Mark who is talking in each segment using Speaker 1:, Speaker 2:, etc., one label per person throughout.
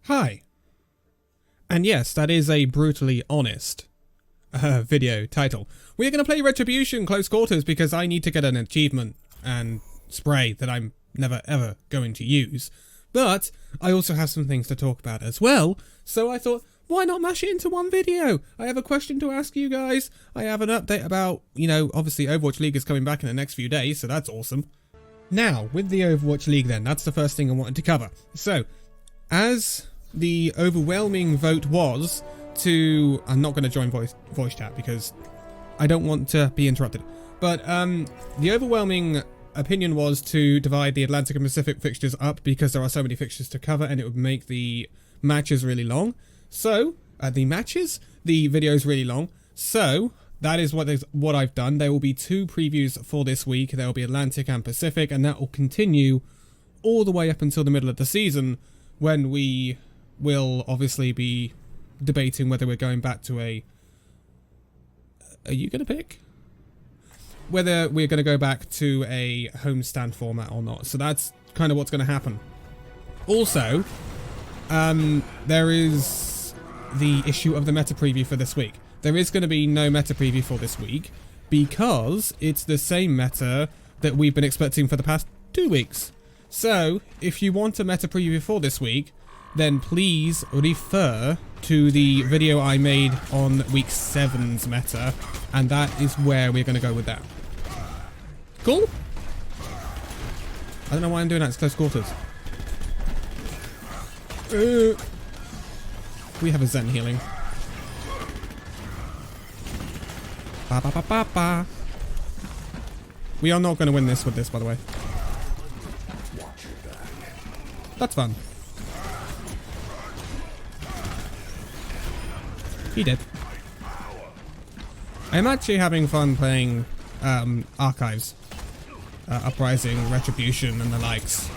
Speaker 1: Hi. And yes, that is a brutally honest video title. We're going to play Retribution Close Quarters because I need to get an achievement and spray that I'm never ever going to use. But I also have some things to talk about as well, so I thought, why not mash it into one video? I have a question to ask you guys. I have an update about, obviously Overwatch League is coming back in the next few days, so that's awesome. Now, with the Overwatch League then, that's the first thing I wanted to cover. So, as the overwhelming vote was to... I'm not going to join voice chat because I don't want to be interrupted. But the overwhelming opinion was to divide the Atlantic and Pacific fixtures up because there are so many fixtures to cover and it would make the matches really long. So, the video is really long. So, that is what I've done. There will be 2 previews for this week. There will be Atlantic and Pacific, and that will continue all the way up until the middle of the season, when we will obviously be debating whether we're going back to a... Are you going to pick? Whether we're going to go back to a homestand format or not. So that's kind of what's going to happen. Also, there is the issue of the meta preview for this week. There is going to be no meta preview for this week because it's the same meta that we've been expecting for the past 2 weeks. So, if you want a meta preview for this week, then please refer to the video I made on week 7's meta, and that is where we're going to go with that. Cool? I don't know why I'm doing that, it's close quarters. We have a Zen healing. Ba ba ba ba ba. We are not going to win this with this, by the way. That's fun. He did. I'm actually having fun playing Archives, Uprising, Retribution, and the likes.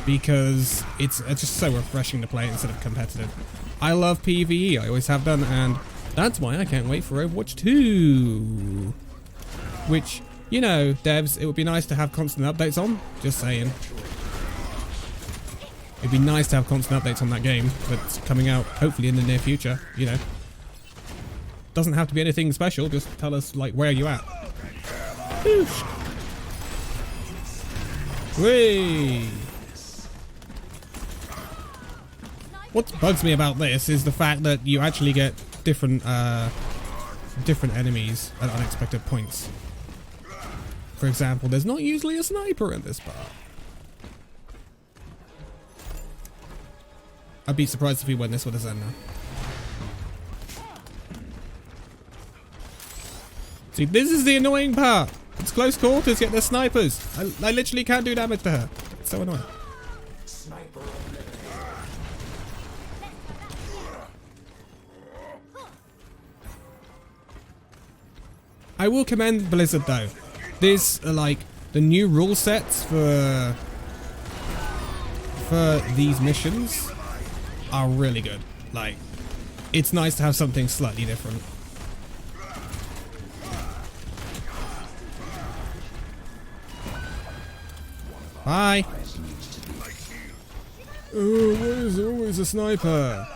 Speaker 1: Because it's just so refreshing to play instead of competitive. I love PvE, I always have done, and that's why I can't wait for Overwatch 2. Which, devs, it would be nice to have constant updates on. Just saying. It'd be nice to have constant updates on that game that's coming out hopefully in the near future, Doesn't have to be anything special, just tell us, where are you at? Whoosh. Whee! What bugs me about this is the fact that you actually get different enemies at unexpected points. For example, there's not usually a sniper in this part. I'd be surprised if we win this with a Zen now. See, this is the annoying part. It's close quarters, yet they're snipers. I literally can't do damage to her. It's so annoying. I will commend Blizzard though. This, the new rule sets for these missions are really good. It's nice to have something slightly different. Bye. Oh, why is there always a sniper?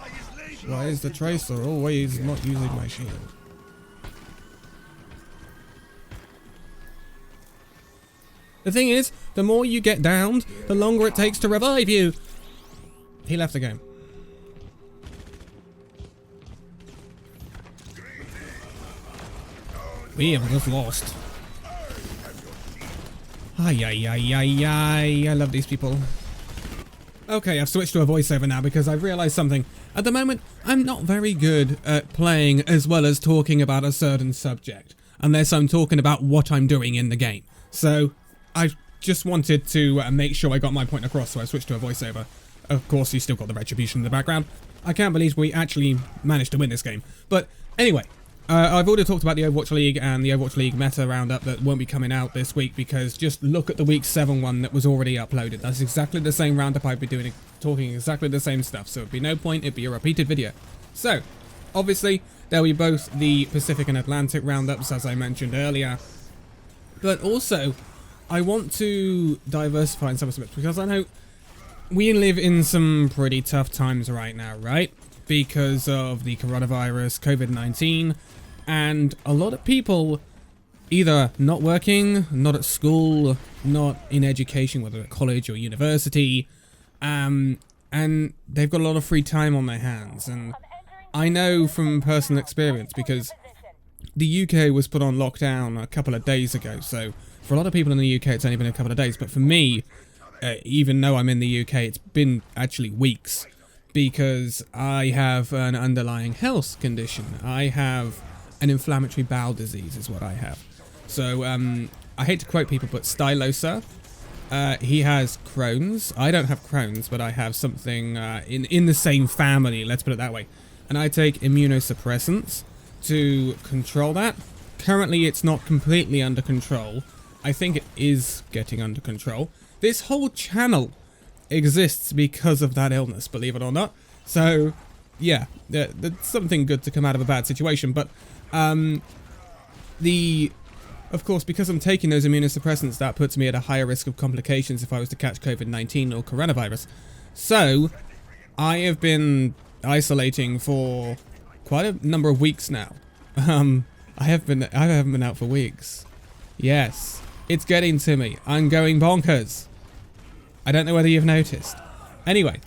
Speaker 1: Why is the tracer always not using my shield? The thing is, the more you get downed, the longer it takes to revive you. He left the game. We have just lost. Ay, ay, ay, ay, ay. I love these people. Okay, I've switched to a voiceover now because I've realized something. At the moment, I'm not very good at playing as well as talking about a certain subject, unless I'm talking about what I'm doing in the game. So, I just wanted to make sure I got my point across, so I switched to a voiceover. Of course, you still got the Retribution in the background. I can't believe we actually managed to win this game. But anyway, I've already talked about the Overwatch League and the Overwatch League meta roundup that won't be coming out this week because just look at the week 7 one that was already uploaded. That's exactly the same roundup I'd be doing, talking exactly the same stuff, so it'd be no point, it'd be a repeated video. So, obviously, there'll be both the Pacific and Atlantic roundups, as I mentioned earlier, but also, I want to diversify in some aspects because I know we live in some pretty tough times right now, right? Because of the coronavirus, COVID-19, and a lot of people either not working, not at school, not in education, whether at college or university, and they've got a lot of free time on their hands. And I know from personal experience, because the UK was put on lockdown a couple of days ago, so for a lot of people in the UK it's only been a couple of days, but for me, even though I'm in the UK, it's been actually weeks, because I have an underlying health condition. I have an inflammatory bowel disease is what I have. So I hate to quote people, but Stylosa, he has Crohn's. I don't have Crohn's, but I have something in the same family, let's put it that way. And I take immunosuppressants to control that. Currently it's not completely under control. I think it is getting under control. This whole channel exists because of that illness, believe it or not. So yeah, there's something good to come out of a bad situation. But of course, because I'm taking those immunosuppressants, that puts me at a higher risk of complications if I was to catch COVID-19 or coronavirus. So I have been isolating for quite a number of weeks now. I haven't been out for weeks. Yes, it's getting to me. I'm going bonkers. I don't know whether you've noticed. Anyway,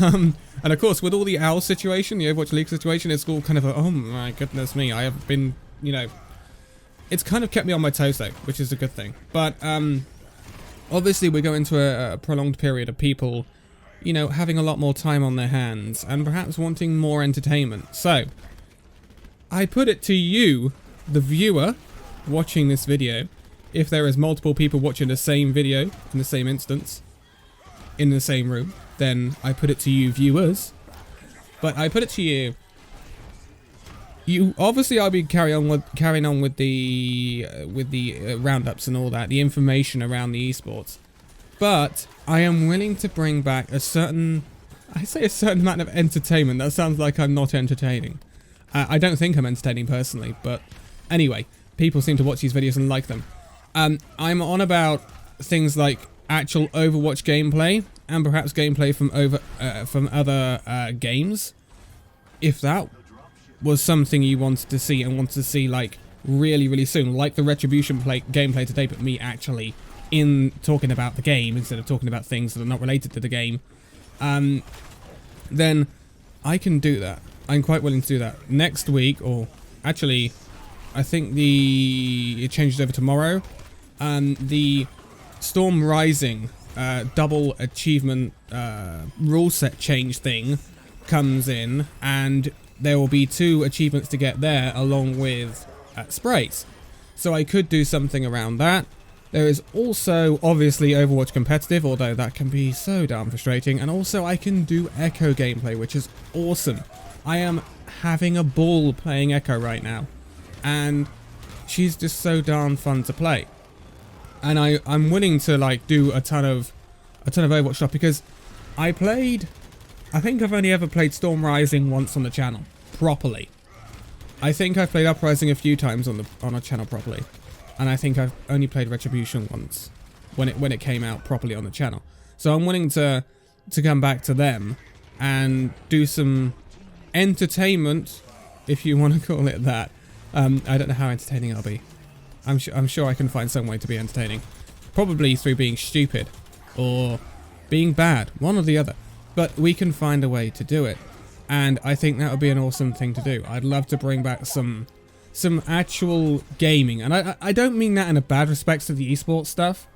Speaker 1: and of course, with all the owl situation, the Overwatch League situation, it's all kind of a, oh my goodness me, I have been, you know, it's kind of kept me on my toes though, which is a good thing. But obviously we're going to a prolonged period of people, you know, having a lot more time on their hands and perhaps wanting more entertainment. So I put it to you, the viewer, watching this video, if there is multiple people watching the same video in the same instance, in the same room, then I put it to you, viewers. But I put it to you. You obviously, I'll be carrying on with the roundups and all that, the information around the esports. But I am willing to bring back a certain, I say a certain amount of entertainment. That sounds like I'm not entertaining. I don't think I'm entertaining personally, but anyway, people seem to watch these videos and like them. I'm on about things like actual Overwatch gameplay and perhaps gameplay from other games. If that was something you wanted to see and wanted to see like really soon, like the Retribution gameplay today, but me actually in talking about the game instead of talking about things that are not related to the game, then I can do that. I'm quite willing to do that next week, or actually I think it changes over tomorrow. The Storm Rising double achievement rule set change thing comes in, and there will be 2 achievements to get there along with sprays. So I could do something around that. There is also obviously Overwatch competitive, although that can be so damn frustrating, and also I can do Echo gameplay, which is awesome. I am having a ball playing Echo right now, and she's just so darn fun to play. And I'm willing to like do a ton of Overwatch stuff, because I think I've only ever played Storm Rising once on the channel properly. I think I've played Uprising a few times on a channel properly, and I think I've only played Retribution once when it came out properly on the channel. So I'm willing to come back to them and do some entertainment, if you want to call it that. I don't know how entertaining I'll be. I'm sure I can find some way to be entertaining. Probably through being stupid or being bad, one or the other. But we can find a way to do it. And I think that would be an awesome thing to do. I'd love to bring back some actual gaming. And I don't mean that in a bad respect to the esports stuff.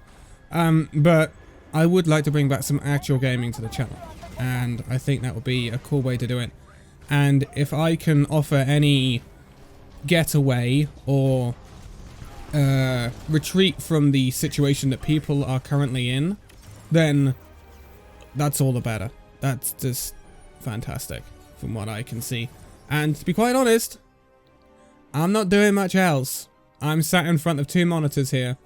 Speaker 1: But I would like to bring back some actual gaming to the channel. And I think that would be a cool way to do it. And if I can offer any getaway or retreat from the situation that people are currently in, then that's all the better. That's just fantastic from what I can see. And to be quite honest, I'm not doing much else. I'm sat in front of 2 monitors here,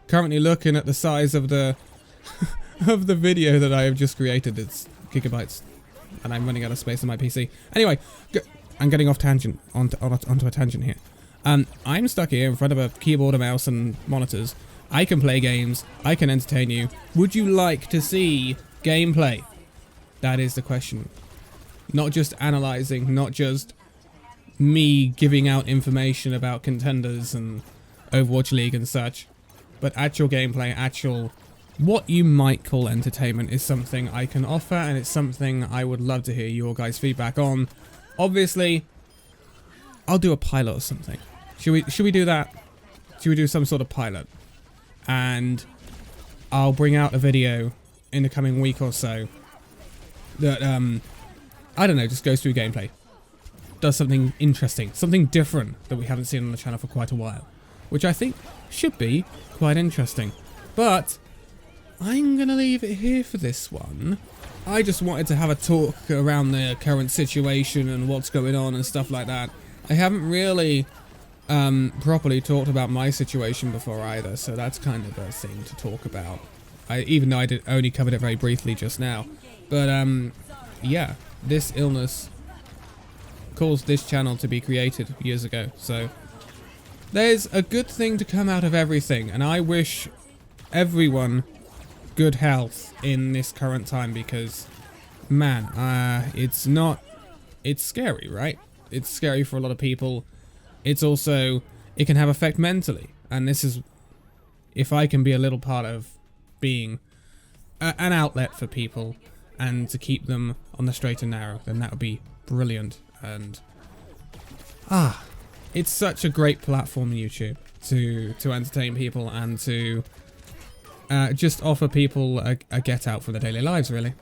Speaker 1: currently looking at the size of the of the video that I have just created. It's gigabytes, and I'm running out of space on my PC. Anyway, I'm getting off tangent onto a tangent here. I'm stuck here in front of a keyboard, a mouse, and monitors. I can play games. I can entertain you. Would you like to see gameplay? That is the question. Not just analyzing, not just me giving out information about contenders and Overwatch League and such, but actual gameplay, actual what you might call entertainment is something I can offer, and it's something I would love to hear your guys' feedback on. Obviously, I'll do a pilot or something. Should we do that? Should we do some sort of pilot? And I'll bring out a video in the coming week or so that I don't know, just goes through gameplay. Does something interesting, something different that we haven't seen on the channel for quite a while, which I think should be quite interesting. But I'm going to leave it here for this one. I just wanted to have a talk around the current situation and what's going on and stuff like that. I haven't really properly talked about my situation before either, so that's kind of a thing to talk about. Even though I only covered it very briefly just now. But yeah, this illness caused this channel to be created years ago, so there's a good thing to come out of everything, and I wish everyone good health in this current time, because man, it's scary, right? It's scary for a lot of people. It's also, it can have effect mentally, and this is, if I can be a little part of being an outlet for people and to keep them on the straight and narrow, then that would be brilliant. And it's such a great platform, YouTube, to entertain people and to just offer people a get out for their daily lives, really.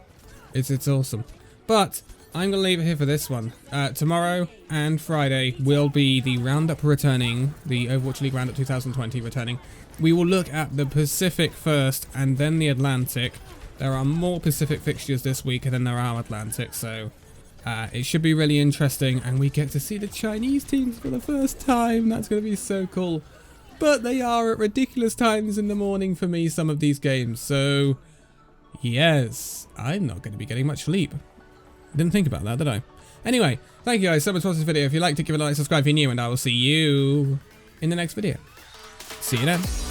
Speaker 1: It's awesome. But I'm going to leave it here for this one. Tomorrow and Friday will be the Roundup returning, the Overwatch League Roundup 2020 returning. We will look at the Pacific first and then the Atlantic. There are more Pacific fixtures this week than there are Atlantic, so it should be really interesting, and we get to see the Chinese teams for the first time. That's going to be so cool. But they are at ridiculous times in the morning for me, some of these games, so yes, I'm not going to be getting much sleep. Didn't think about that, did I? Anyway, thank you guys so much for watching this video. If you liked it, give it a like, subscribe if you're new, and I will see you in the next video. See you then.